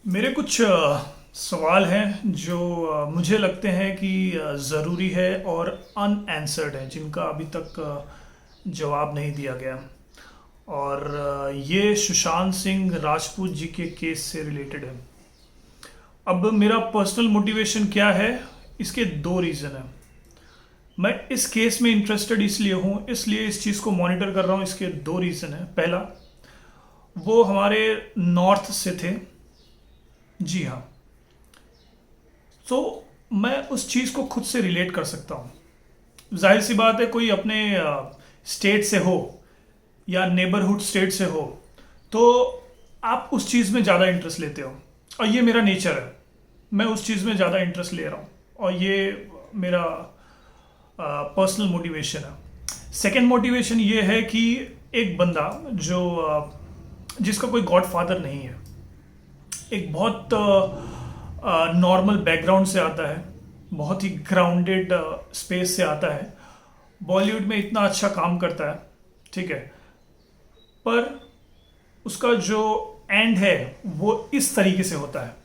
मेरे कुछ सवाल हैं जो मुझे लगते हैं कि ज़रूरी है और अनएंसर्ड है, जिनका अभी तक जवाब नहीं दिया गया। और ये सुशांत सिंह राजपूत जी के केस से रिलेटेड है। अब मेरा पर्सनल मोटिवेशन क्या है, इसके दो रीज़न हैं। मैं इस केस में इंटरेस्टेड इसलिए हूँ, इसलिए इस चीज़ को मॉनिटर कर रहा हूँ। इसके दो रीज़न हैं। पहला, वो हमारे नॉर्थ से थे। जी हाँ। तो मैं उस चीज़ को खुद से रिलेट कर सकता हूँ। जाहिर सी बात है, कोई अपने स्टेट से हो या नेबरहुड स्टेट से हो तो आप उस चीज़ में ज़्यादा इंटरेस्ट लेते हो, और ये मेरा नेचर है। मैं उस चीज़ में ज़्यादा इंटरेस्ट ले रहा हूँ, और ये मेरा पर्सनल मोटिवेशन है। सेकंड मोटिवेशन ये है कि एक बंदा जो जिसका कोई गॉड फादर नहीं है, एक बहुत नॉर्मल बैकग्राउंड से आता है, बहुत ही ग्राउंडेड स्पेस से आता है, बॉलीवुड में इतना अच्छा काम करता है, ठीक है, पर उसका जो एंड है वो इस तरीके से होता है।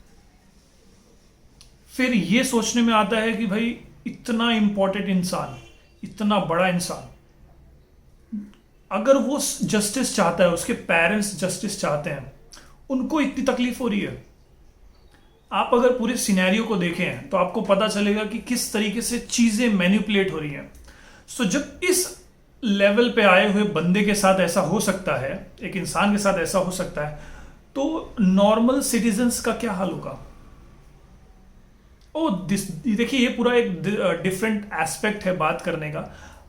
फिर ये सोचने में आता है कि भाई, इतना इंपॉर्टेंट इंसान, इतना बड़ा इंसान, अगर वो जस्टिस चाहता है, उसके पेरेंट्स जस्टिस चाहते हैं, उनको इतनी तकलीफ हो रही है। आप अगर पूरे सिनेरियो को देखें तो आपको पता चलेगा कि किस तरीके से चीजें मैनिपुलेट हो रही हैं। सो जब इस लेवल पे आए हुए बंदे के साथ ऐसा हो सकता है, एक इंसान के साथ ऐसा हो सकता है, तो नॉर्मल सिटीजन्स का क्या हाल होगा? ओ देखिए, ये पूरा एक डिफरेंट एस्पेक्ट है बात करने का,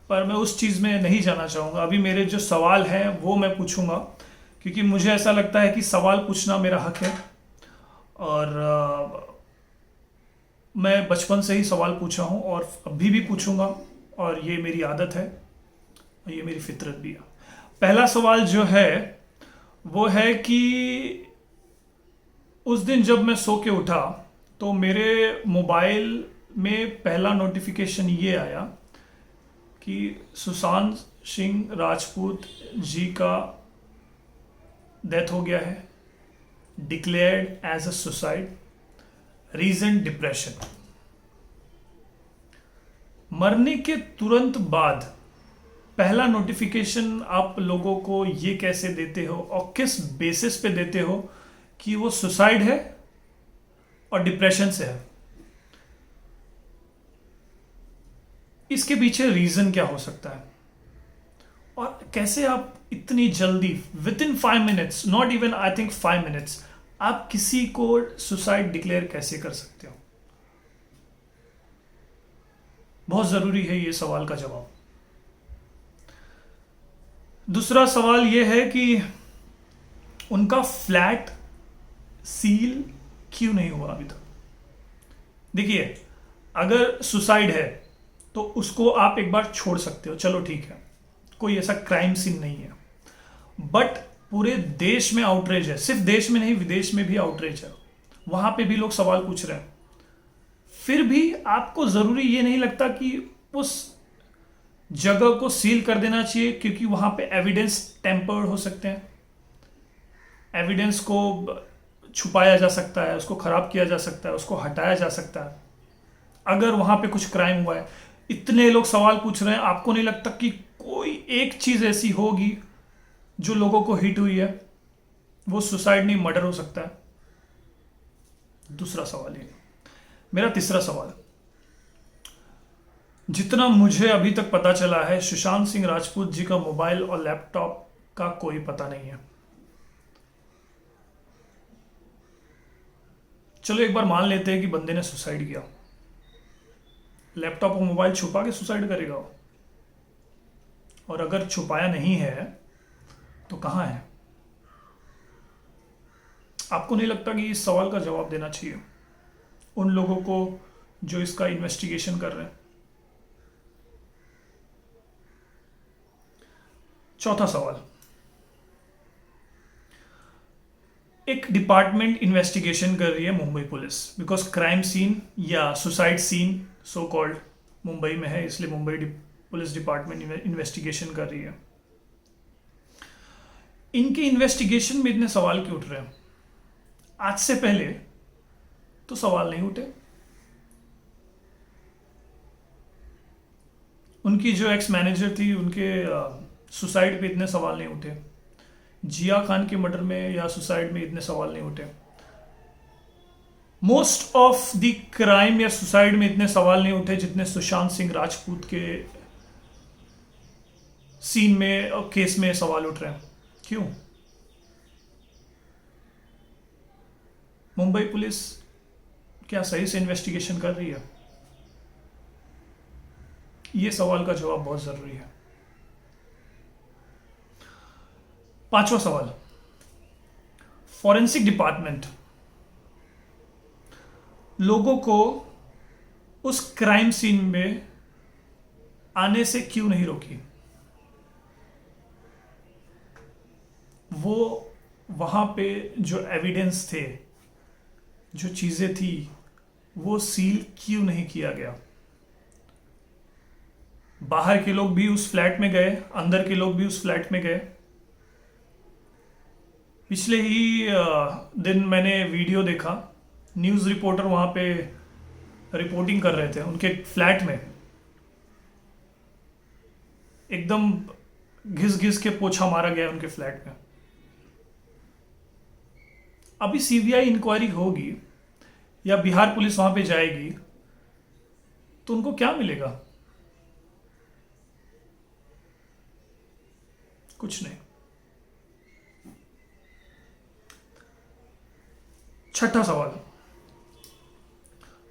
पर मैं उस चीज़ में नहीं जाना चाहूँगा। अभी मेरे जो सवाल हैं वो मैं पूछूंगा, क्योंकि मुझे ऐसा लगता है कि सवाल पूछना मेरा हक है। और मैं बचपन से ही सवाल पूछा हूँ और अभी भी पूछूंगा, और ये मेरी आदत है और ये मेरी फितरत भी है। पहला सवाल जो है वो है कि उस दिन जब मैं सो के उठा तो मेरे मोबाइल में पहला नोटिफिकेशन ये आया कि सुशांत सिंह राजपूत जी का डेथ हो गया है, declared as a suicide, reason depression. मरने के तुरंत बाद पहला नोटिफिकेशन आप लोगों को ये कैसे देते हो और किस बेसिस पे देते हो कि वो सुसाइड है और डिप्रेशन से है? इसके पीछे रीजन क्या हो सकता है, और कैसे आप इतनी जल्दी, with in 5 minutes, not even I think 5 minutes, आप किसी को सुसाइड डिक्लेयर कैसे कर सकते हो? बहुत जरूरी है ये सवाल का जवाब। दूसरा सवाल ये है कि उनका फ्लैट सील क्यों नहीं हुआ अभी तक? देखिए, अगर सुसाइड है तो उसको आप एक बार छोड़ सकते हो, चलो ठीक है, कोई ऐसा क्राइम सीन नहीं है। बट पूरे देश में आउटरेज है, सिर्फ देश में नहीं विदेश में भी आउटरेज है, वहां पे भी लोग सवाल पूछ रहे हैं। फिर भी आपको जरूरी ये नहीं लगता कि उस जगह को सील कर देना चाहिए, क्योंकि वहां पे एविडेंस टेम्पर्ड हो सकते हैं, एविडेंस को छुपाया जा सकता है, उसको खराब किया जा सकता है, उसको हटाया जा सकता है अगर वहां पे कुछ क्राइम हुआ है। इतने लोग सवाल पूछ रहे हैं, आपको नहीं लगता कि कोई एक चीज ऐसी होगी जो लोगों को हिट हुई है? वो सुसाइड नहीं, मर्डर हो सकता है। दूसरा सवाल ये। मेरा तीसरा सवाल, जितना मुझे अभी तक पता चला है, सुशांत सिंह राजपूत जी का मोबाइल और लैपटॉप का कोई पता नहीं है। चलो एक बार मान लेते हैं कि बंदे ने सुसाइड किया, लैपटॉप और मोबाइल छुपा के सुसाइड करेगा वो? और अगर छुपाया नहीं है तो कहां है? आपको नहीं लगता कि इस सवाल का जवाब देना चाहिए उन लोगों को जो इसका इन्वेस्टिगेशन कर रहे हैं? चौथा सवाल, एक डिपार्टमेंट इन्वेस्टिगेशन कर रही है, Mumbai police, because crime scene या suicide scene so called Mumbai में है, इसलिए मुंबई पुलिस डिपार्टमेंट इन्वेस्टिगेशन कर रही है। इनके इन्वेस्टिगेशन में इतने सवाल क्यों उठ रहे हैं? आज से पहले तो सवाल नहीं उठे। उनकी जो एक्स मैनेजर थी, उनके सुसाइड पे इतने सवाल नहीं उठे। जिया खान के मर्डर में या सुसाइड में इतने सवाल नहीं उठे। मोस्ट ऑफ द क्राइम या सुसाइड में इतने सवाल नहीं उठे जितने सुशांत सिंह राजपूत के सीन में और केस में सवाल उठ रहे हैं। क्यों? मुंबई पुलिस क्या सही से इन्वेस्टिगेशन कर रही है? ये सवाल का जवाब बहुत जरूरी है। पांचवा सवाल, फॉरेंसिक डिपार्टमेंट लोगों को उस क्राइम सीन में आने से क्यों नहीं रोकी? वो वहां पे जो एविडेंस थे, जो चीजें थी, वो सील क्यों नहीं किया गया? बाहर के लोग भी उस फ्लैट में गए, अंदर के लोग भी उस फ्लैट में गए। पिछले ही दिन मैंने वीडियो देखा, न्यूज़ रिपोर्टर वहां पे रिपोर्टिंग कर रहे थे। उनके फ्लैट में एकदम घिस घिस के पोछा मारा गया उनके फ्लैट में। अभी सीबीआई इंक्वायरी होगी या बिहार पुलिस वहां पे जाएगी तो उनको क्या मिलेगा? कुछ नहीं। छठा सवाल,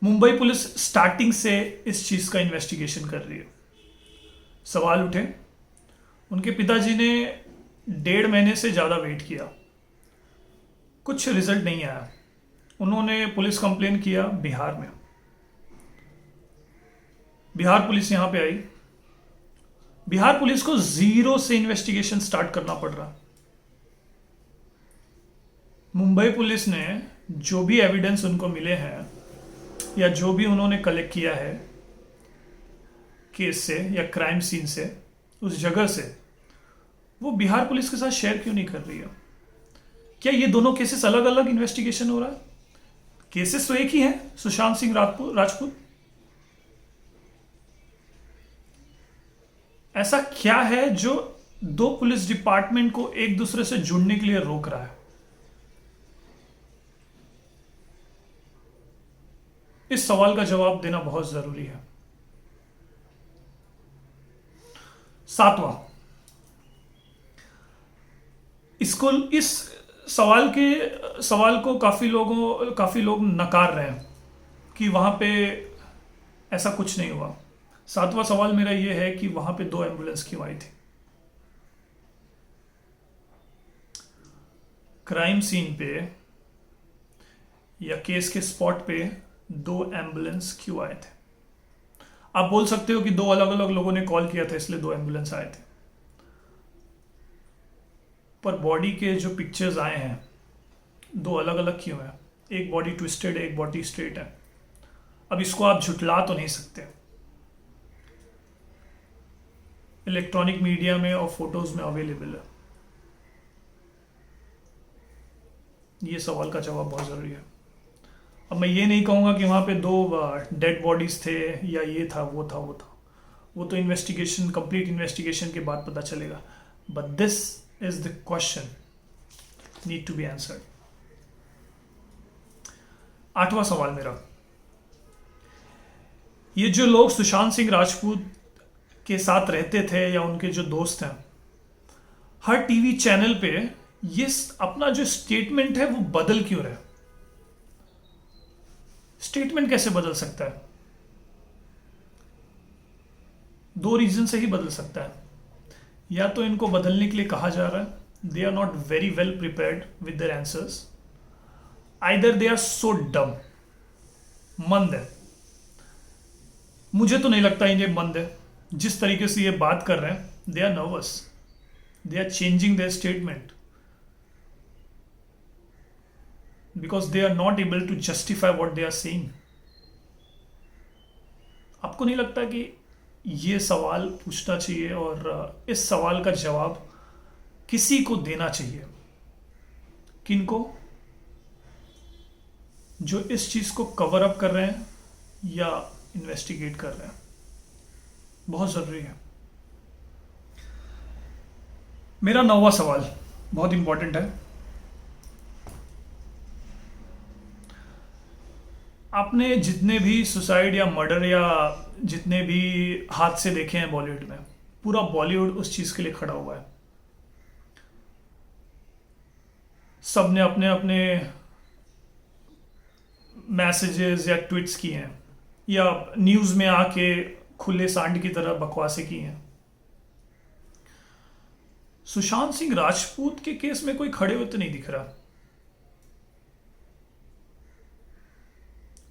मुंबई पुलिस स्टार्टिंग से इस चीज का इन्वेस्टिगेशन कर रही है। सवाल उठे, उनके पिताजी ने 1.5 महीने से ज्यादा वेट किया, कुछ रिजल्ट नहीं आया। उन्होंने पुलिस कंप्लेन किया बिहार में। बिहार पुलिस यहां पे आई। बिहार पुलिस को जीरो से इन्वेस्टिगेशन स्टार्ट करना पड़ रहा। मुंबई पुलिस ने जो भी एविडेंस उनको मिले हैं या जो भी उन्होंने कलेक्ट किया है केस से या क्राइम सीन से, उस जगह से, वो बिहार पुलिस के साथ शेयर क्यों नहीं कर रही है? क्या ये दोनों केसेस अलग अलग इन्वेस्टिगेशन हो रहा है? केसेस तो एक ही हैं, सुशांत सिंह राजपूत। ऐसा क्या है जो दो पुलिस डिपार्टमेंट को एक दूसरे से जुड़ने के लिए रोक रहा है? इस सवाल का जवाब देना बहुत जरूरी है। सातवां, इसको इस सवाल को काफी लोग नकार रहे हैं कि वहां पे ऐसा कुछ नहीं हुआ। सातवां सवाल मेरा यह है कि वहां पे 2 एम्बुलेंस क्यों आई थी? क्राइम सीन पे या केस के स्पॉट पे 2 एम्बुलेंस क्यों आए थे? आप बोल सकते हो कि 2 अलग अलग लोगों ने कॉल किया था इसलिए 2 एम्बुलेंस आए थे, पर बॉडी के जो पिक्चर्स आए हैं 2 अलग अलग क्यों है? एक बॉडी ट्विस्टेड है, एक बॉडी स्ट्रेट है। अब इसको आप झुटला तो नहीं सकते। इलेक्ट्रॉनिक मीडिया में और फोटोज में अवेलेबल है। ये सवाल का जवाब बहुत जरूरी है। अब मैं ये नहीं कहूंगा कि वहां पे 2 डेड बॉडीज थे या ये था वो था। वो तो इन्वेस्टिगेशन, कंप्लीट इन्वेस्टिगेशन के बाद पता चलेगा। But this is the question need to be answered. 8वां सवाल मेरा, ये जो लोग सुशांत सिंह राजपूत के साथ रहते थे या उनके जो दोस्त हैं, हर टीवी चैनल पे ये अपना जो स्टेटमेंट है वो बदल क्यों रहे? स्टेटमेंट कैसे बदल सकता है? 2 रीजन से ही बदल सकता है। या तो इनको बदलने के लिए कहा जा रहा है, they are not very well prepared with their answers, either they are so dumb, मंद है। मुझे तो नहीं लगता इन्हें मंद है। जिस तरीके से ये बात कर रहे हैं, they are nervous, they are changing their statement because they are not able to justify what they are saying. आपको नहीं लगता कि ये सवाल पूछना चाहिए और इस सवाल का जवाब किसी को देना चाहिए? किनको? जो इस चीज़ को कवर अप कर रहे हैं या इन्वेस्टिगेट कर रहे हैं। बहुत ज़रूरी है। मेरा 9वां सवाल बहुत इंपॉर्टेंट है। आपने जितने भी सुसाइड या मर्डर या जितने भी हादसे देखे हैं बॉलीवुड में, पूरा बॉलीवुड उस चीज़ के लिए खड़ा हुआ है। सब ने अपने अपने मैसेजेस या ट्वीट्स किए हैं या न्यूज़ में आके खुले सांड की तरह बकवासें की हैं। सुशांत सिंह राजपूत के केस में कोई खड़े हुए तो नहीं दिख रहा।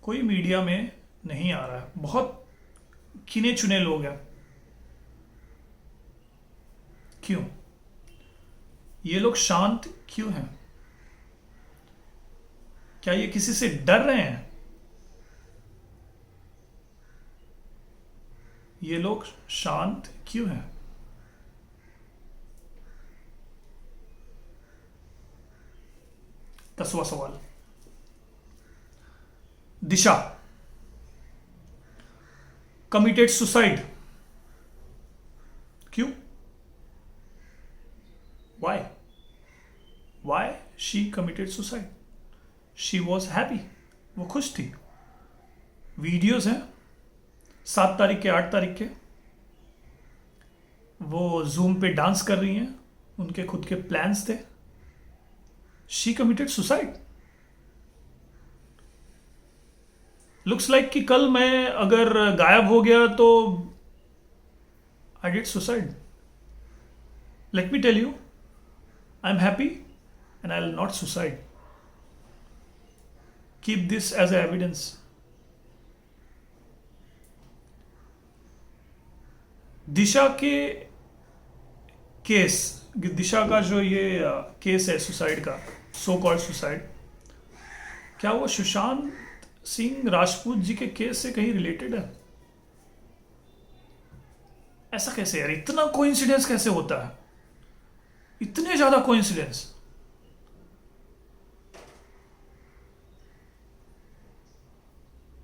कोई मीडिया में नहीं आ रहा है। बहुत गिने चुने लोग हैं। क्यों? ये लोग शांत क्यों हैं? क्या ये किसी से डर रहे हैं? ये लोग शांत क्यों हैं? दसवां सवाल, दिशा कमिटेड सुसाइड। क्यों? Why? Why she committed suicide? She was happy. वो खुश थी। वीडियोस हैं 7 तारीख के 8 तारीख के। वो जूम पे डांस कर रही हैं। उनके खुद के प्लान्स थे। She committed suicide. Looks like कि कल मैं अगर गायब हो गया तो I did suicide. Let me tell you, I am happy and I will not suicide. Keep this as a evidence. Disha के केस, दिशा का जो ये केस है सुसाइड का, सो कॉल्ड सुसाइड, क्या वो सुशांत सिंह राजपूत जी के केस से कहीं रिलेटेड है? ऐसा कैसे यार? इतना कोइंसिडेंस कैसे होता है? इतने ज्यादा कोइंसिडेंस?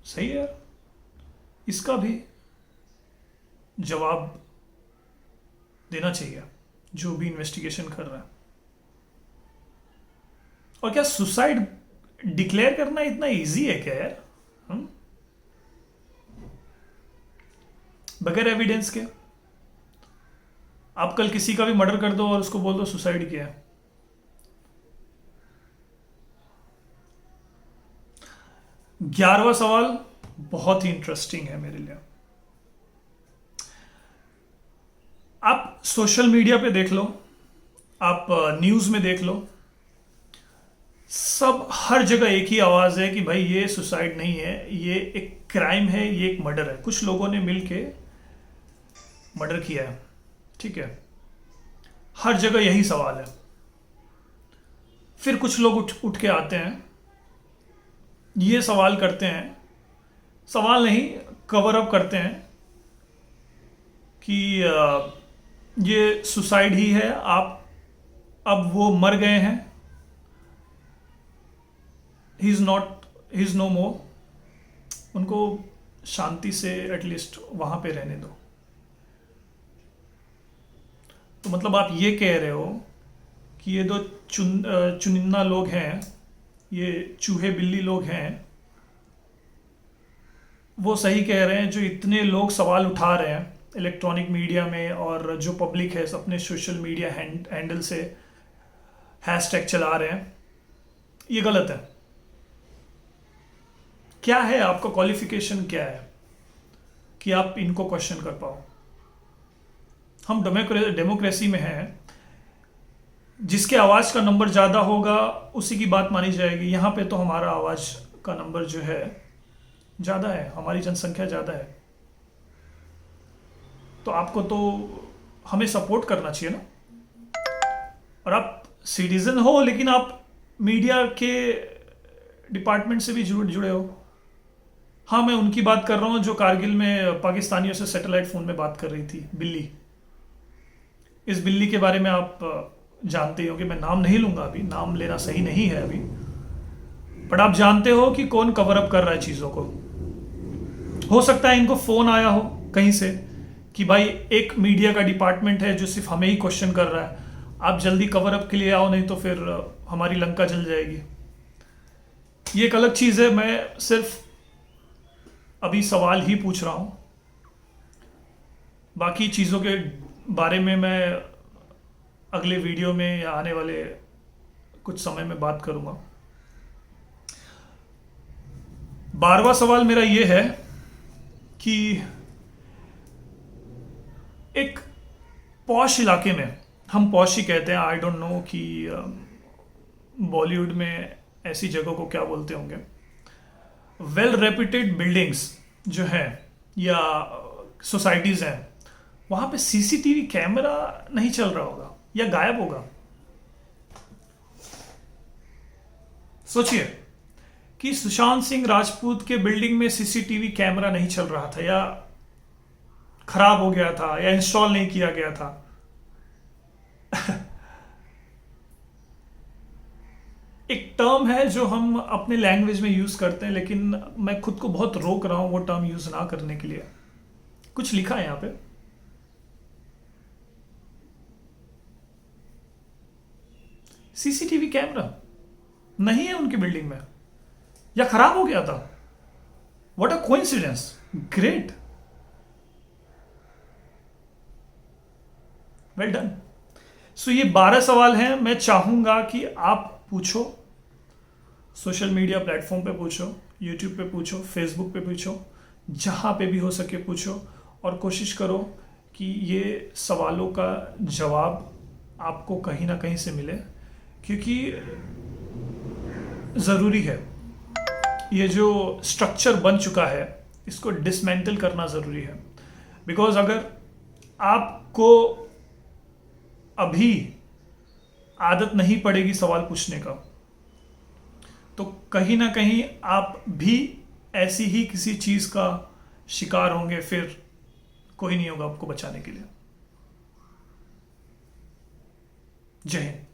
सही है यार। इसका भी जवाब देना चाहिए जो भी इन्वेस्टिगेशन कर रहा है। और क्या सुसाइड डिक्लेयर करना इतना इजी है क्या यार? बगैर एविडेंस के आप कल किसी का भी मर्डर कर दो और उसको बोल दो सुसाइड किया है। 11वां सवाल बहुत ही इंटरेस्टिंग है मेरे लिए। आप सोशल मीडिया पे देख लो, आप न्यूज़ में देख लो, सब हर जगह एक ही आवाज़ है कि भाई ये सुसाइड नहीं है, ये एक क्राइम है, ये एक मर्डर है। कुछ लोगों ने मिलके मर्डर किया है। ठीक है, हर जगह यही सवाल है। फिर कुछ लोग उठ के आते हैं, ये सवाल करते हैं, सवाल नहीं कवर अप करते हैं कि ये सुसाइड ही है, आप अब वो मर गए हैं, ही इज नो मोर, उनको शांति से एटलीस्ट वहां पे रहने दो। तो मतलब आप ये कह रहे हो कि ये दो चुनिंदा लोग हैं, ये चूहे बिल्ली लोग हैं, वो सही कह रहे हैं जो इतने लोग सवाल उठा रहे हैं इलेक्ट्रॉनिक मीडिया में, और जो पब्लिक है अपने सोशल मीडिया हैंडल से हैशटैग चला रहे हैं, ये गलत है। क्या है आपका क्वालिफिकेशन, क्या है कि आप इनको क्वेश्चन कर पाओ? हम डेमोक्रेसी में हैं, जिसके आवाज़ का नंबर ज़्यादा होगा उसी की बात मानी जाएगी। यहाँ पे तो हमारा आवाज़ का नंबर जो है ज़्यादा है, हमारी जनसंख्या ज़्यादा है, तो आपको तो हमें सपोर्ट करना चाहिए ना। और आप सिटीजन हो, लेकिन आप मीडिया के डिपार्टमेंट से भी जुड़े हो। हाँ, मैं उनकी बात कर रहा हूँ जो कारगिल में पाकिस्तानियों से सैटेलाइट फ़ोन में बात कर रही थी, बिल्ली। इस बिल्ली के बारे में आप जानते हो कि मैं नाम नहीं लूँगा, अभी नाम लेना सही नहीं है अभी। बट आप जानते हो कि कौन कवर अप कर रहा है चीज़ों को। हो सकता है इनको फ़ोन आया हो कहीं से कि भाई एक मीडिया का डिपार्टमेंट है जो सिर्फ हमें ही क्वेश्चन कर रहा है, आप जल्दी कवर अप के लिए आओ, नहीं तो फिर हमारी लंका जल जाएगी। ये एक अलग चीज़ है, मैं सिर्फ अभी सवाल ही पूछ रहा हूँ। बाकी चीज़ों के बारे में मैं अगले वीडियो में या आने वाले कुछ समय में बात करूँगा। 12वां सवाल मेरा ये है कि एक पॉश इलाके में, हम पॉश ही कहते हैं, आई डोंट नो कि बॉलीवुड में ऐसी जगह को क्या बोलते होंगे, वेल रेप्यूटेड बिल्डिंग्स जो हैं या सोसाइटीज़ हैं, वहाँ पे सीसीटीवी कैमरा नहीं चल रहा होगा या गायब होगा। सोचिए कि सुशांत सिंह राजपूत के बिल्डिंग में सीसीटीवी कैमरा नहीं चल रहा था, या खराब हो गया था, या इंस्टॉल नहीं किया गया था। एक टर्म है जो हम अपने लैंग्वेज में यूज करते हैं, लेकिन मैं खुद को बहुत रोक रहा हूं वो टर्म यूज ना करने के लिए। कुछ लिखा है यहां पे, सीसीटीवी कैमरा नहीं है उनकी बिल्डिंग में, या खराब हो गया था। What a coincidence, great, well done. So ये 12 सवाल हैं, मैं चाहूंगा कि आप पूछो, सोशल मीडिया प्लेटफॉर्म पे पूछो, यूट्यूब पे पूछो, फेसबुक पे पूछो, जहां पे भी हो सके पूछो, और कोशिश करो कि ये सवालों का जवाब आपको कहीं ना कहीं से मिले, क्योंकि ज़रूरी है। ये जो स्ट्रक्चर बन चुका है इसको डिसमेंटल करना ज़रूरी है। बिकॉज अगर आपको अभी आदत नहीं पड़ेगी सवाल पूछने का, तो कहीं ना कहीं आप भी ऐसी ही किसी चीज़ का शिकार होंगे, फिर कोई नहीं होगा आपको बचाने के लिए। जय हिंद।